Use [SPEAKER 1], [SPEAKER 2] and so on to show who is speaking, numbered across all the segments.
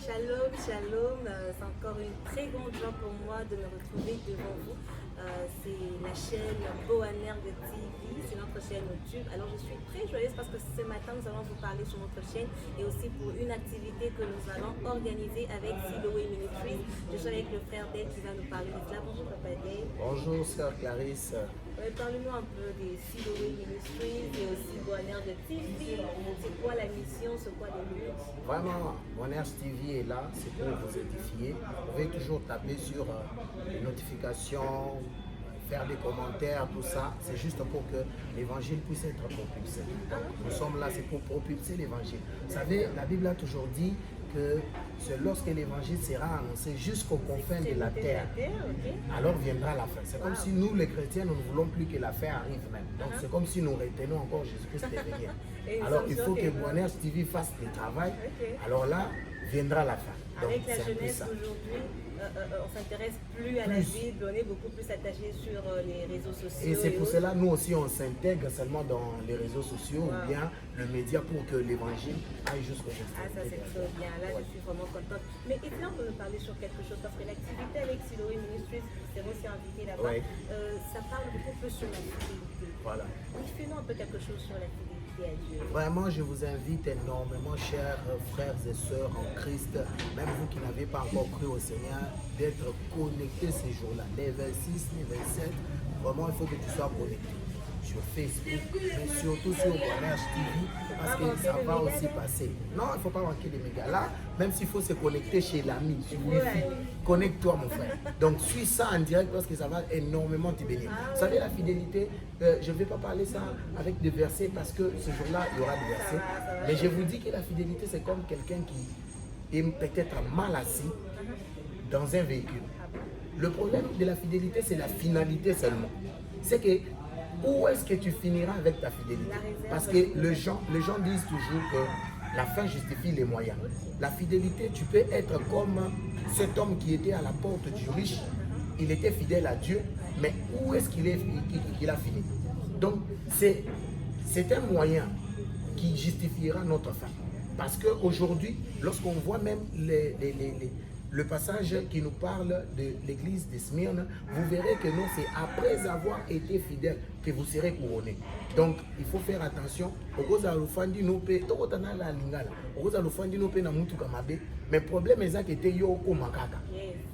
[SPEAKER 1] Shalom, shalom. C'est encore une très grande joie pour moi de me retrouver devant vous. C'est la chaîne Boanerg TV, c'est notre chaîne YouTube. Alors je suis très joyeuse parce que ce matin nous allons vous parler sur notre chaîne et aussi pour une activité que nous allons organiser avec Siloé Ministries. Je suis avec le frère Dave qui va nous parler de cela. Bonjour Papa Dave.
[SPEAKER 2] Bonjour sœur Clarisse.
[SPEAKER 1] Parlez-nous un peu des Siloé Ministries et aussi Boanerg TV. C'est quoi la mission, c'est quoi les buts?
[SPEAKER 2] Vraiment, Boanerg TV est là, c'est pour vous édifier. Vous pouvez toujours taper sur les notifications, faire des commentaires, tout ça. C'est juste pour que l'évangile puisse être propulsé. Nous sommes là, c'est pour propulser l'évangile. Vous savez, la Bible a toujours dit que c'est lorsque l'évangile sera annoncé jusqu'aux confins de la terre, alors viendra la fin. C'est comme si nous, les chrétiens, nous ne voulons plus que la fin arrive même. Donc c'est comme si nous retenons encore Jésus-Christ derrière. Alors il faut que Boanerg TV fasse le travail. Alors là, viendra la fin. Donc,
[SPEAKER 1] avec la jeunesse aujourd'hui, on s'intéresse plus à la Bible, on est beaucoup plus attaché sur les réseaux sociaux.
[SPEAKER 2] Et c'est pour cela, nous aussi, on s'intègre seulement dans les réseaux sociaux ou bien le média pour que l'évangile aille jusqu'au bout.
[SPEAKER 1] Ah, ça c'est très bien. Là, je suis vraiment contente. Mais Étienne, on peut nous parler sur quelque chose parce que l'activité avec Siloé Ministries, c'est aussi invité là-bas. Ça parle beaucoup plus sur la fidélité.
[SPEAKER 2] Voilà.
[SPEAKER 1] Fais-nous un peu quelque chose sur la fidélité à Dieu.
[SPEAKER 2] Vraiment, je vous invite énormément, chers frères et sœurs en Christ, même vous qui n'avez pas encore cru au Seigneur, d'être connectés ces jours-là. Les 26, les 27, vraiment, il faut que tu sois connecté sur Facebook, mais surtout sur Boanerg TV, parce que ça va aussi passer. Non, il ne faut pas manquer les médias. Là, même s'il faut se connecter chez l'ami, sur Wi-Fi, connecte-toi mon frère. Donc, suis ça en direct parce que ça va énormément te bénir. Vous savez, la fidélité, je ne vais pas parler ça avec des versets parce que ce jour-là, il y aura des versets. Mais je vous dis que la fidélité, c'est comme quelqu'un qui est peut-être mal assis dans un véhicule. Le problème de la fidélité, c'est la finalité seulement. C'est que où est-ce que tu finiras avec ta fidélité? Parce que les gens disent toujours que la fin justifie les moyens. La fidélité, tu peux être comme cet homme qui était à la porte du riche. Il était fidèle à Dieu, mais où est-ce qu'il a fini? Donc, c'est un moyen qui justifiera notre fin. Parce qu'aujourd'hui, lorsqu'on voit même le passage qui nous parle de l'église de Smyrne, vous verrez que non, c'est après avoir été fidèle que vous serez couronné. Donc, il faut faire attention. Mais le problème est que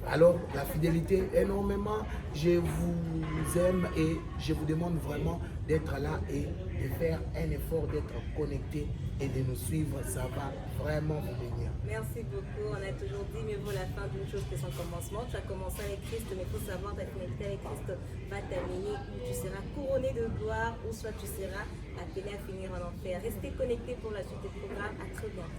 [SPEAKER 2] alors, la fidélité, énormément, je vous aime et je vous demande vraiment d'être là et de faire un effort d'être connecté et de nous suivre. Ça va vraiment vous bénir.
[SPEAKER 1] Merci beaucoup. On a toujours dit mieux vaut la fin d'une chose que son commencement. Tu as commencé avec Christ, mais il faut savoir d'être connecté avec Christ va t'amener où tu seras couronné de gloire ou soit tu seras appelé à finir en enfer. Restez connectés pour la suite des programmes. À très bientôt.